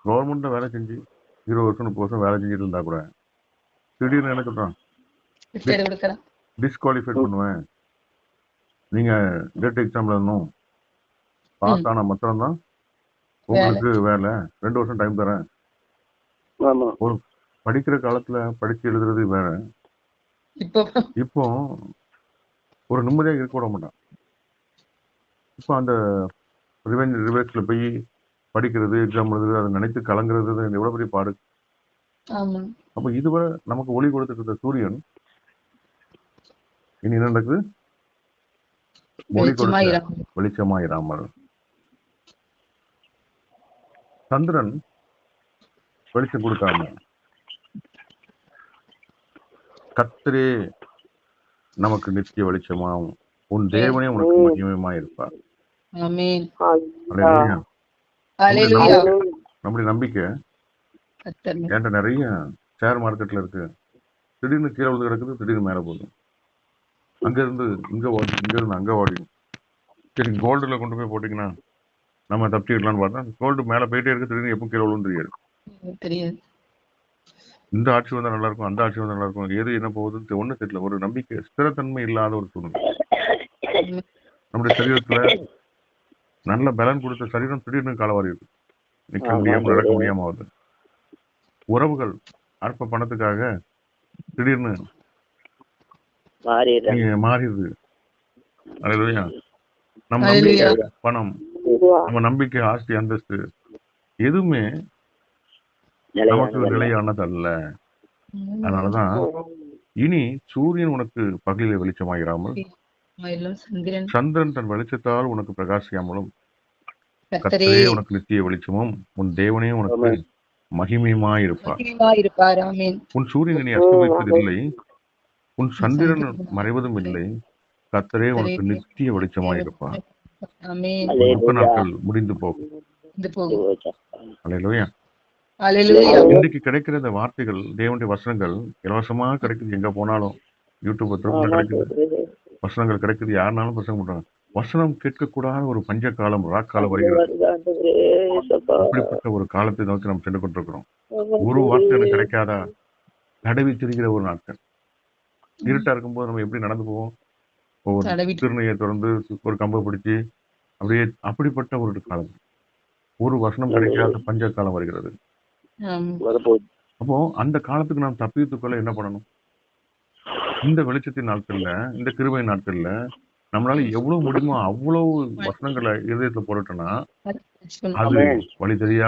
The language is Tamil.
கவர்மெண்ட்ல வேலை செஞ்சு 20 வருஷம் 30 வருஷம் வேலை செஞ்சுட்டு இருந்தா கூட திடீர்னு என்ன சொல்றான், டிஸ்குவாலிஃபைட் பண்ணுவேன், நீங்க டேட் எக்ஸாம்ல இருந்தோம் பாஸ் ஆனா மாத்திரம்தான் உங்களுக்கு வேலை, 2 வருஷம் டைம் தரேன். ஒரு படிக்கிற காலத்துல படிச்சு எழுதுறது வேற, இப்போ ஒரு நிம்மதியாக இருக்க விட மாட்டான். இப்போ அந்த ரிவர்ஸ்ல போய் படிக்கிறது, எக்ஸாம் எழுதுறது, அதை நினைத்து கலங்குறது எவ்வளவு பெரிய பாடு. அப்ப இதுவரை நமக்கு ஒளி கொடுத்துட்டு இருந்த சூரியன் இனி என்ன நடக்குது, ஒளி கொடுக்க வெளிச்சமாயிராமல். சந்திரன் வெளிச்சம் கொடுக்காம, கர்த்தரே நமக்கு நித்திய வெளிச்சமாகும், உன் தேவனே உனக்கு மகிமையுமா இருப்பார். நம்முடைய நம்பிக்கை என்கிட்ட நிறைய ஷேர் மார்க்கெட்ல இருக்கு, திடீர்னு கீழே விழுந்து கிடக்குது, திடீர்னு மேல போகுது, அங்க இருந்து இங்க ஓடி, இங்க இருந்து அங்க ஓடி. சரி, கோல்டுல கொண்டு போய் போட்டீங்கன்னா நம்ம தப்பிக்கலாம்னு பார்த்தா கோல்டு மேல போயிட்டே இருக்கு, திடீர்னு எப்போ கீழே விழுந்து தெரியாது. இந்த ஆட்சி வந்தா நல்லா இருக்கும், அந்த ஆட்சி வந்தா நல்லா இருக்கும், எது என்ன போகுதுன்னு ஒண்ணு தெரியல. ஒரு நம்பிக்கை, ஸ்திரத்தன்மை இல்லாத ஒரு சூழ்நிலை. நம்முடைய சரீரத்துல நல்ல பலன் கொடுத்த சரீரம் திடீர்னு காலவாரி இருக்கு, நிக்க முடியாம நடக்க முடியாம ஆகுது. உறவுகள் அற்ப பணத்துக்காக திடீர்னு மாறிடுது. நம்ம நம்பிக்கை பணம், நம்ம நம்பிக்கை ஆஸ்தி அந்தஸ்து எதுவுமே நமக்கு நிலையானது அல்ல. அதனாலதான் இனி சூரியன் உனக்கு பகலிலே வெளிச்சமாயிராமல், சந்திரன் தன் வெளிச்சத்தால் உனக்கு பிரகாசியாமலும், கர்த்தரே உனக்கு நித்திய வெளிச்சமும் உன் தேவனே உனக்கு மகிமையுமாயிருப்பார். உன் சூரியன் இனி அஸ்தமிப்பதில்லை, உன் சந்திரன் மறைவதும் இல்லை, கர்த்தரே உனக்கு நித்திய வெளிச்சமாயிருப்பார். துக்க நாட்கள் முடிந்து போகும். அல்லேலூயா. இன்றைக்கு கிடைக்கிற இந்த வார்த்தைகள், தேவனுடைய வசனங்கள் இலவசமா கிடைக்குது. எங்க போனாலும் யூடியூப் கிடைக்குது, வசனங்கள் கிடைக்குது, யாருனாலும் பிரசங்கம் பண்றாங்க. வசனம் கேட்கக்கூடாத ஒரு பஞ்ச காலம், ராக்காலம் வருகிறது. அப்படிப்பட்ட ஒரு காலத்தை நோக்கி நம்ம சென்று கொண்டிருக்கிறோம். ஒரு வார்த்தை எனக்கு கிடைக்காதா, தடவி திரிகிற ஒரு நாட்கள். இருட்டா இருக்கும்போது நம்ம எப்படி நடந்து போவோம், ஒரு திருநையை திறந்து ஒரு கம்பை பிடிச்சி அப்படியே, அப்படிப்பட்ட ஒரு காலம். ஒரு வசனம் கிடைக்காத பஞ்ச காலம் வருகிறது. அப்போ அந்த காலத்துக்கு நாம் தப்பித்துக்கொள்ள என்ன பண்ணணும்? இந்த வெளிச்சத்தின் நாட்கள்ல, இந்த கிருபை நாட்கள்ல நம்மளால எவ்வளவு முடியுமோ அவ்வளவு வசனங்களை இதயத்துல போட்டுட்டோம்னா அது வழி தெரியா